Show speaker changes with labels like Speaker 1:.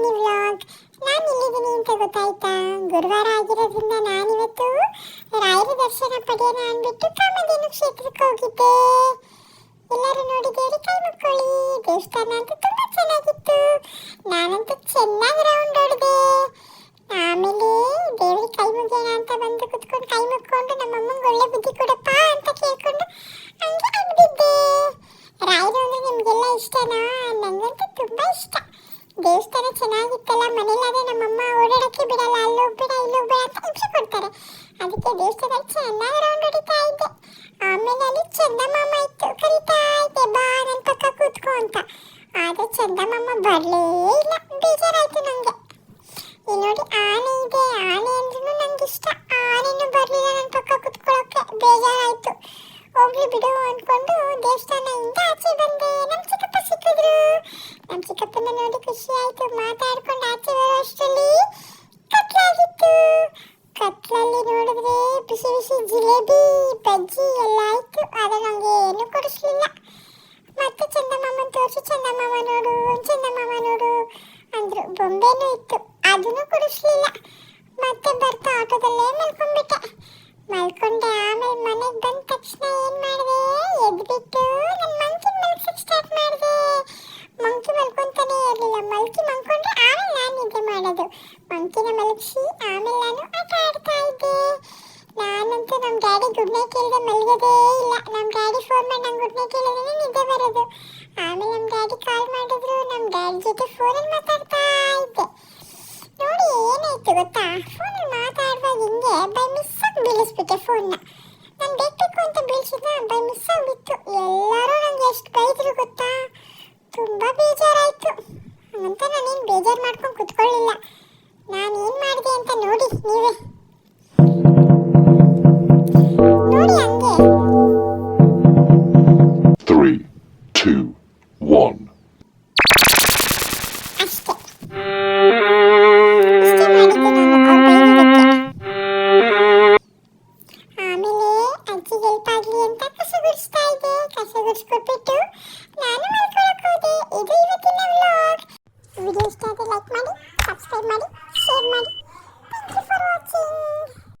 Speaker 1: Mini vlog. ನಾನು ಇಲ್ಲಿದ್ದೀನಿ ಅಂತ ಗೊತ್ತಾಯ್ತಾ? ಗುರುವಾರ ಆಗಿರೋದ್ರಿಂದ ನಾನಿವತ್ತು ರಾಯರ ದರ್ಶನ ಪಡೆಯೋಣ ಅಂದ್ಬಿಟ್ಟು ಕಾಮಧೇನು ಕ್ಷೇತ್ರಕ್ಕೆ ಹೋಗಿದ್ದೆ. ಎಲ್ಲರೂ ನೋಡಿದ್ದೇಳಿ ಕೈ ಮುಕ್ಕೊಳ್ಳಿ. ದೇವಸ್ಥಾನ ಅಂತೂ ತುಂಬಾ ಚೆನ್ನಾಗಿತ್ತು. ನಾನಂತೂ ಚೆನ್ನಾಗಿ ರೌಂಡ್ ಹೊಡೆದೆ. ಆಮೇಲೆ ದೇವರಿಗೆ ಕೈ ಮುಗಿಯೋಣ ಅಂತ ಬಂದು ಕುತ್ಕೊಂಡು ಕೈ ಮುಕ್ಕೊಂಡು ನಮ್ಮಮ್ಮಂಗೆ ಒಳ್ಳೆ ಬುದ್ಧಿ ಕೊಡಪ್ಪ ಅಂತ ಕೇಳ್ಕೊಂಡು ಹಂಗೆ ಆಗ್ಬಿಟ್ಟಿದ್ದೆ. ರಾಯರು ಅಂದ್ರೆ ನಿಮಗೆಲ್ಲ ಇಷ್ಟನಾ? ನನಗಂತೂ ತುಂಬಾ ಇಷ್ಟ. ದೇವಸ್ಥಾನ ಚೆನ್ನಾಗಿತ್ತಲ್ಲ, ಮನೇಲಾದ್ರೆ ನಮ್ಮಮ್ಮ ಓಡಾಡಕ್ಕೆ ಬಿಡಲ್ಲ, ಅಲ್ಲೋಗ್ಬೇಡ ಇಲ್ಲೋಗ್ಬೇಡ ಅಂತ ಹಿಂಸೆ ಕೊಡ್ತಾರೆ. ಅದಕ್ಕೆ ದೇವಸ್ಥಾನದಲ್ಲಿ ಚೆನ್ನಾಗಿ ರೌಂಡ್ ಹೊಡಿತಾ ಇದ್ದೆ. ಆಮೇಲೆ ಅಲ್ಲಿ ಚಂದಮಾಮ ಇತ್ತು, ಕರಿತಾ ಇದ್ದೆ ಬಾ ನನ್ನ ಪಕ್ಕ ಕೂತ್ಕೋ ಅಂತ. ಆದ್ರೆ ಚಂದಮಾಮ ಬರಲೇ ಇಲ್ಲ. ಬೇಜಾರಾಯ್ತು ನನಗೆ. ಈ ನೋಡಿ ಆನೆ ಇದೆ, ಆನೆ ಅಂದ್ರೂ ನಂಗೆ ಇಷ್ಟ. ಆನೆನೂ ಬರಲಿಲ್ಲ ನನ್ನ ಪಕ್ಕ ಕೂತ್ಕೊಳ್ಳೋಕೆ. ಬೇಜಾರಾಯ್ತು. ಹೋಗ್ಲಿ ಬಿಡು ಅಂದ್ಕೊಂಡು ದೇವಸ್ಥಾನದಿಂದ ಆಚೆ ಬಂದೆ. ನಮ್ಮ ಚಿಕ್ಕಪ್ಪ ಸಿಕ್ಕಿದ್ರು. ನಮ್ಮ ಚಿಕ್ಕಪ್ಪನ ನೋಡಿ ಖುಷಿ ಆಯ್ತು. ಮಾತಾಡ್ಕೊಂಡು ಆಚೆ ಬರೋ ಅಷ್ಟರಲ್ಲಿ ಕತ್ಲಾಗಿತ್ತು. ಕತ್ಲಲ್ಲಿ ನೋಡಿದ್ರೆ ಬಿಸಿ ಬಿಸಿ ಜಿಲೇಬಿ ಬಜ್ಜಿ ಎಲ್ಲ ಆಯ್ತು. ಆದರೆ ನನಗೆ ಏನು ಕೊಡಿಸ್ಲಿಲ್ಲ. ಮತ್ತೆ ಚಂದಮಾಮನ ತೋರಿಸಿ ಚಂದಮಾಮ ನೋಡು ಚಂದಮಾಮ ನೋಡು ಅಂದ್ರು. ಬೊಂಬೆನೂ ಇತ್ತು, ಅದನ್ನು ಕೊಡಿಸ್ಲಿಲ್ಲ. ಮತ್ತೆ ಬರ್ತಾ ಆಟೋದಲ್ಲೇ ಮಲ್ಕೊಂಡ್ಬಿಟ್ಟೆ. ಮಲ್ಕೊಂಡೆ. ಆಮೇಲೆ ಮನೆಗೆ ಬಂದ ತಕ್ಷಣ ಏನು ಮಾಡಿದೆ, ಎದ್ಬಿಟ್ಟು ನನ್ನ ಮಂಕಿನ ಮಲ್ಸಕ್ಕೆ ಸ್ಟಾರ್ಟ್ ಮಾಡಿದೆ. ಮಂಕಿ ಮಲ್ಕೊಂತಾನೆ ಇರಲಿಲ್ಲ. ಮಲ್ಕೊಂಡ್ರೆ ಆಮೇಲೆ ನಾನು ನಿದ್ದೆ ಮಾಡೋದು. ಮಂಕಿನ ಮಲಗಿಸಿ ಆಮೇಲೆ ನಾನು ಆಟ ಆಡ್ತಾ ಇದ್ದೆ. ನಾನಂತೂ ನಮ್ಮ ಡ್ಯಾಡಿ ಗುಡ್ ನೈಟ್ ಕೇಳಿದೆ ಮಲಗೋದೇ ಇಲ್ಲ. ನಮ್ಮ ಡ್ಯಾಡಿ ಫೋನ್ ಮಾಡಿ ನಂಗೆ ಗುಡ್ ನೈಟ್ ಹೇಳಿದ್ರೆ ನಿದ್ದೆ ಬರೋದು. ಆಮೇಲೆ ನಮ್ಮ ಡ್ಯಾಡಿ ಕಾಲ್ ಮಾಡಿದ್ರು. ನಮ್ಮ ಡ್ಯಾಡಿ ಜೊತೆ ಫೋನಲ್ಲಿ ಮಾತಾಡ್ತಾ ಇದ್ದೆ. ನೋಡಿ ಏನಾಯ್ತು ಗೊತ್ತಾ, ಫೋನಲ್ಲಿ ಮಾತಾಡುವಾಗ ಹಿಂಗೆ ಬೈ ಮಿಸ್ ಆಗಿ ಬೀಳಿಸ್ಬಿಟ್ಟೆ ಫೋನ್ನ. ನಾನು ಬೇಕು ಅಂತ ಬೀಳ್ಸಿದ್ನ, ಬೈ ಮಿಸ್ ಆಗಿಬಿಟ್ಟು. ಎಲ್ಲರೂ ನನಗೆ ಎಷ್ಟು ಬೈದ್ರು ಗೊತ್ತಾ, ತುಂಬ ಬೇಜಾರಾಯಿತು. ಅಂತ ನಾನೇನು ಬೇಜಾರು ಮಾಡ್ಕೊಂಡು ಕುತ್ಕೊಳ್ಳಿಲ್ಲ. ನಾನು ಏನು ಮಾಡಿದೆ ಅಂತ ನೋಡಿ ನೀವೇ. ನೋಡಿ ಹಂಗೆ
Speaker 2: 3, 2, 1
Speaker 1: ಅಷ್ಟೇ. ಇಷ್ಟೇ ಮಾಡಿದ್ದೆ ನಾನು ಅವ್ರು ಬೈದಿದ್ದಕ್ಕೆ. ಆಮೇಲೆ ಅಜ್ಜಿಗೆ ಹೆಲ್ಪ್ ಆಗಲಿ ಅಂತ ಕಸ ಗುಡಿಸ್ತಾ ಇದ್ದೆ. ಕಸ ಗುಡಿಸ್ಕೊಟ್ಬಿಟ್ಟು ನಾನು ಮಲ್ಕೊಳಕ್ಕೆ ಹೋದೆ. ಇದು ಇವತ್ತಿನ ವ್ಲಾಗ್. ವಿಡಿಯೋ ಇಷ್ಟ ಆದರೆ ಲೈಕ್ ಮಾಡಿ, ಸಬ್ಸ್ಕ್ರೈಬ್ ಮಾಡಿ, ಶೇರ್ ಮಾಡಿ. Thank you for watching.